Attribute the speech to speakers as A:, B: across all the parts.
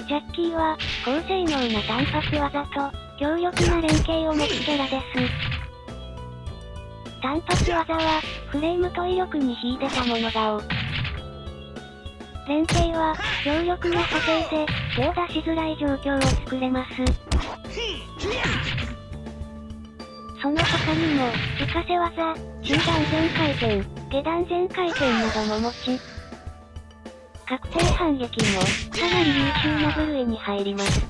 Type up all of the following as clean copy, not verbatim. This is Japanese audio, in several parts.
A: ジャッキーは、高性能な単発技と、強力な連携を持つキャラです。単発技は、フレームと威力に秀でたものが多く、連携は、強力な射程で、手を出しづらい状況を作れます。その他にも、浮かせ技、中段全回転、下段全回転なども持ち、確定反撃も、かなり優秀な部類に入ります。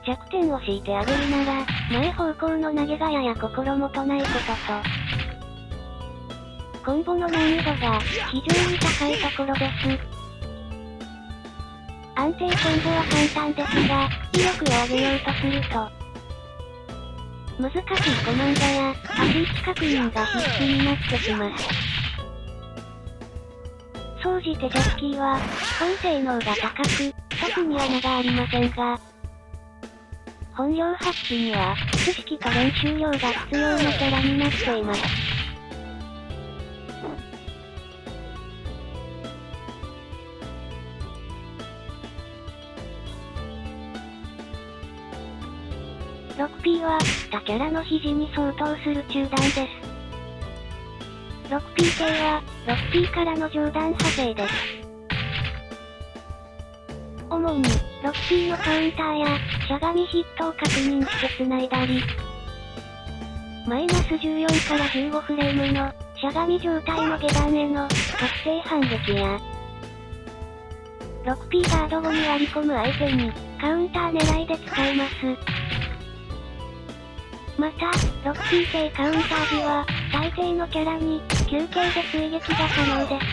A: 弱点を強いてあげるなら、前方向の投げがやや心もとないことと、コンボの難易度が、非常に高いところです。安定コンボは簡単ですが、威力を上げようとすると、難しいコマンドや、足位置確認が必須になってきます。総じてジャッキーは、本性能が高く、特に穴がありませんが、本領発揮には、知識と練習量が必要なキャラになっています。6P は、他キャラの肘に相当する中段です。6P 系は、6P からの上段派生です。主に、6P のカウンターや、しゃがみヒットを確認して繋いだり、マイナス14から15フレームの、しゃがみ状態の下段への、確定反撃や、6P ガード後に割り込む相手に、カウンター狙いで使えます。また、6P 系カウンター時は、大抵のキャラに、休憩で追撃が可能です。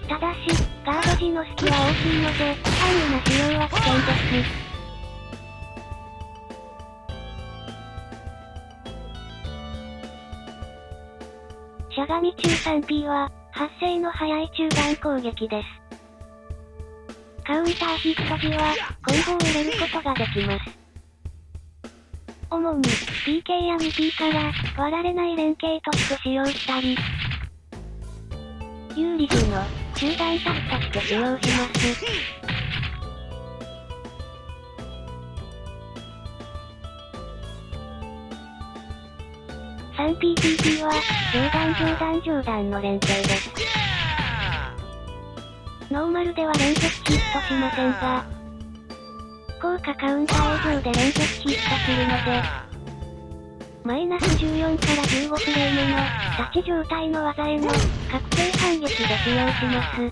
A: ただし、ガード時の隙は大きいので、安易な使用は危険です。しゃがみ中 3P は、発生の早い中段攻撃です。カウンターヒット時は、コンボを入れることができます。主に、PK や 2P から、割られない連携として使用したり、有利時の、中段タフとして使用します。3PPP は、上段の連携です。ノーマルでは連続ヒットしませんが、効果カウンター以上で連続ヒットするので、マイナス14から15フレームの、立ち状態の技への、確定反撃で使用します。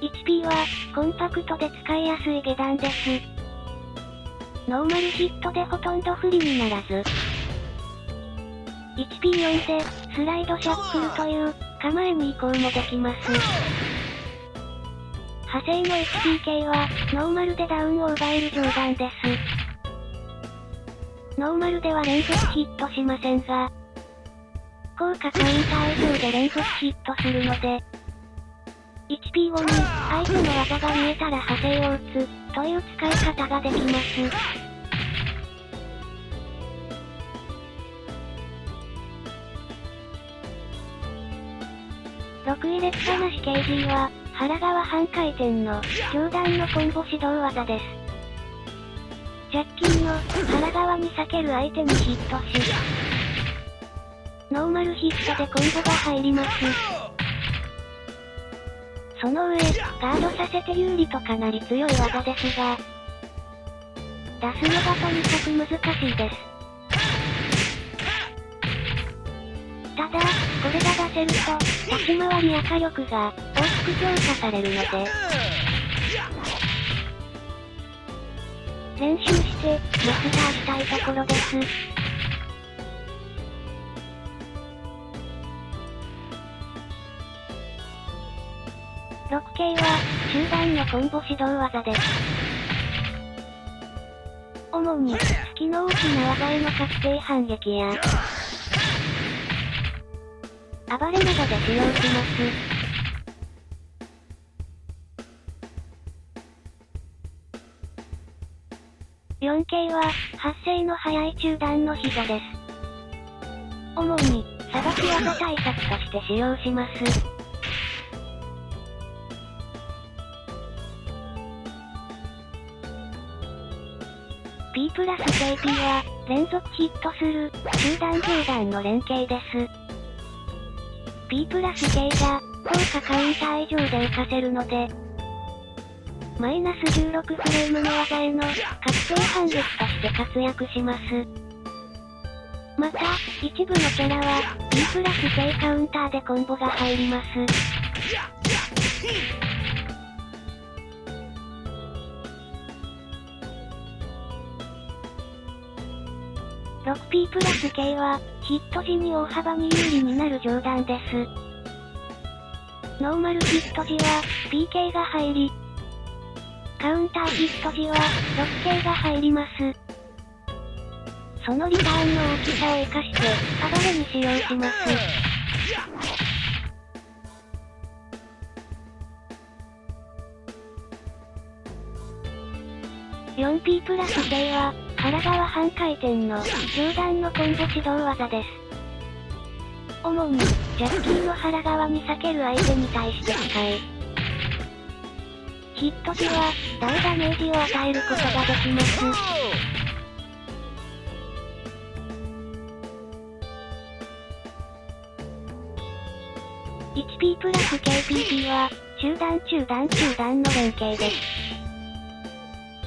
A: 1P は、コンパクトで使いやすい下段です。ノーマルヒットでほとんど不利にならず、1P4 で、スライドシャッフルという、構えに移行もできます。派生の 1P 系は、ノーマルでダウンを奪える上段です。ノーマルでは連続ヒットしませんが、効果カウンター以上で連続ヒットするので、1P 後に、相手の技が見えたら派生を打つ、という使い方ができます。6入れっぱなし KG は、腹側半回転の、上段のコンボ指導技です。ジャッキーの、腹側に避ける相手にヒットし、ノーマルヒットでコンボが入ります。その上、ガードさせて有利とかなり強い技ですが、出すのがとにかく難しいです。ただ、これが出せると、立ち回りや火力が、大きく強化されるので、練習して、マスターしたいところです。6系は、中段のコンボ指導技です。主に、隙の大きな技への確定反撃や、暴れなどで使用します。4 4K は、発生の早い中段の膝です。主に、さばき技対策として使用します。P プラス KP は、連続ヒットする、中段上段の連携です。P プラス K が、効果カウンター以上で浮かせるので、マイナス16フレームの技への、確定反撃として活躍します。また、一部のキャラは、P プラス K カウンターでコンボが入ります。6P プラス K は、ヒット時に大幅に有利になる上段です。ノーマルヒット時は、PK が入り、カウンターヒット時は、6K が入ります。そのリターンの大きさを生かして、暴れに使用します。4P プラス K は、腹側半回転の上段のコンボ指導技です。主に、ジャッキーの腹側に避ける相手に対して使い、ヒット時は大ダメージを与えることができます。1P プラス KPP は、中段の連携です。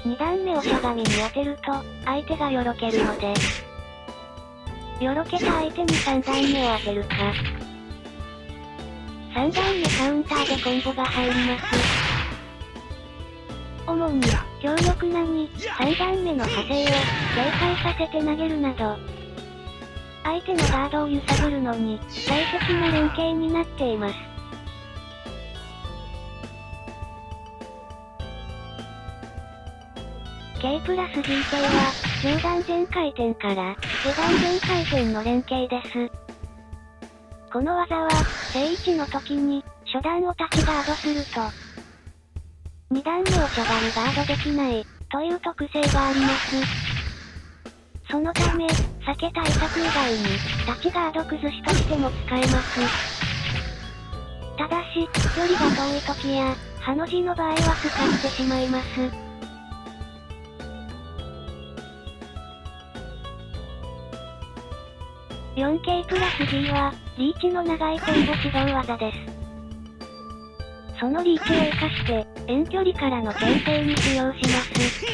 A: 2段目をしゃがみに当てると、相手がよろけるので、よろけた相手に3段目を当てるか、3段目カウンターでコンボが入ります。主に、強力な3段目の派生を、警戒させて投げるなど、相手のガードを揺さぶるのに、最適な連携になっています。K プラス GK は、上段全回転から下段全回転の連携です。この技は、正位置の時に初段を立ちガードすると、2段目をしゃがみガードできないという特性があります。そのため、避け対策以外に立ちガード崩しとしても使えます。ただし、距離が遠い時や、ハの字の場合は使ってしまいます。4K プラス G は、リーチの長いコンボ指導技です。そのリーチを活かして、遠距離からの牽制に使用します。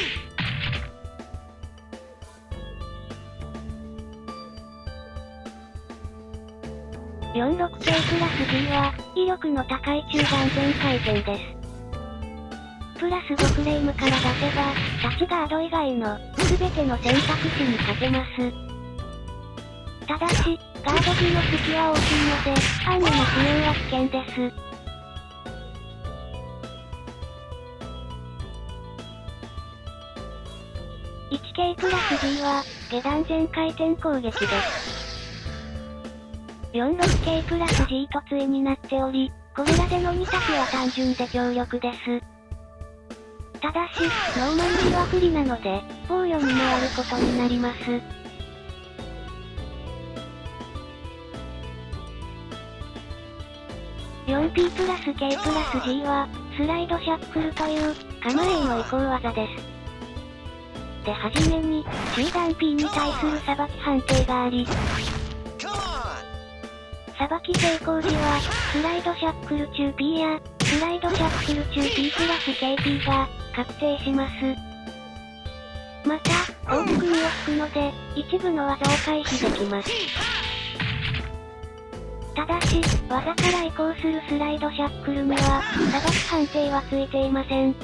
A: 46K プラス G は、威力の高い中段全回転です。プラス5フレームから出せば、立ちガード以外の、すべての選択肢に勝てます。ただし、ガード時の隙は大きいので、アンネの使用は危険です。1K プラス G は、下段全回転攻撃です。46K プラス G と対になっており、これらでの2択は単純で強力です。ただし、ノーマル G は不利なので、防御に回ることになります。4P プラス K プラス G は、スライドシャッフルという、構えの移行技です。ではじめに、中段 P に対するさばき判定があり、さばき成功時は、スライドシャッフル中 P や、スライドシャッフル中 P プラス KP が、確定します。また、大きく身を引くので、一部の技を回避できます。ただし、技から移行するスライドシャッフルには、さばき判定はついていません。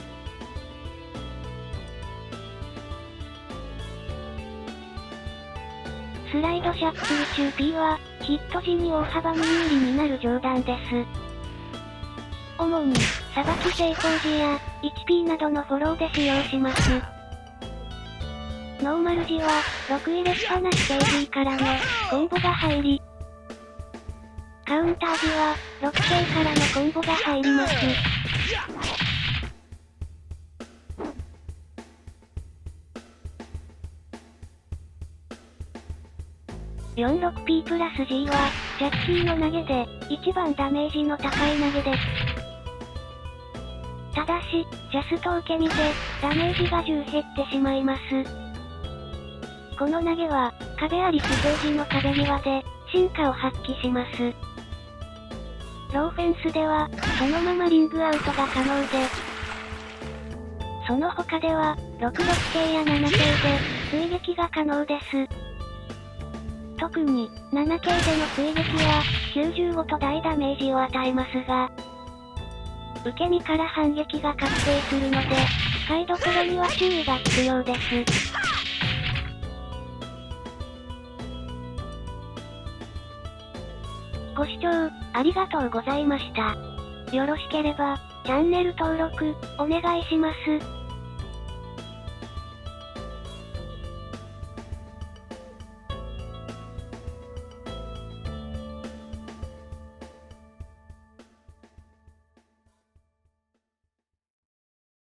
A: スライドシャッフル中 P は、ヒット時に大幅に有利になる上段です。主に、さばき成功時や、1P などのフォローで使用します。ノーマル時は、6入れっぱなし KG からの、コンボが入り、カウンター時は、6K からのコンボが入ります。46P プラス G は、ジャッキーの投げで、一番ダメージの高い投げです。ただし、ジャスト受け身で、ダメージが10減ってしまいます。この投げは、壁あり地表時の壁際で、進化を発揮します。ローフェンスでは、そのままリングアウトが可能で、その他では、66系や7系で、追撃が可能です。特に、7系での追撃は、95と大ダメージを与えますが、受け身から反撃が確定するので、使いどころには注意が必要です。ご視聴、ありがとうございました。よろしければ、チャンネル登録、お願いします。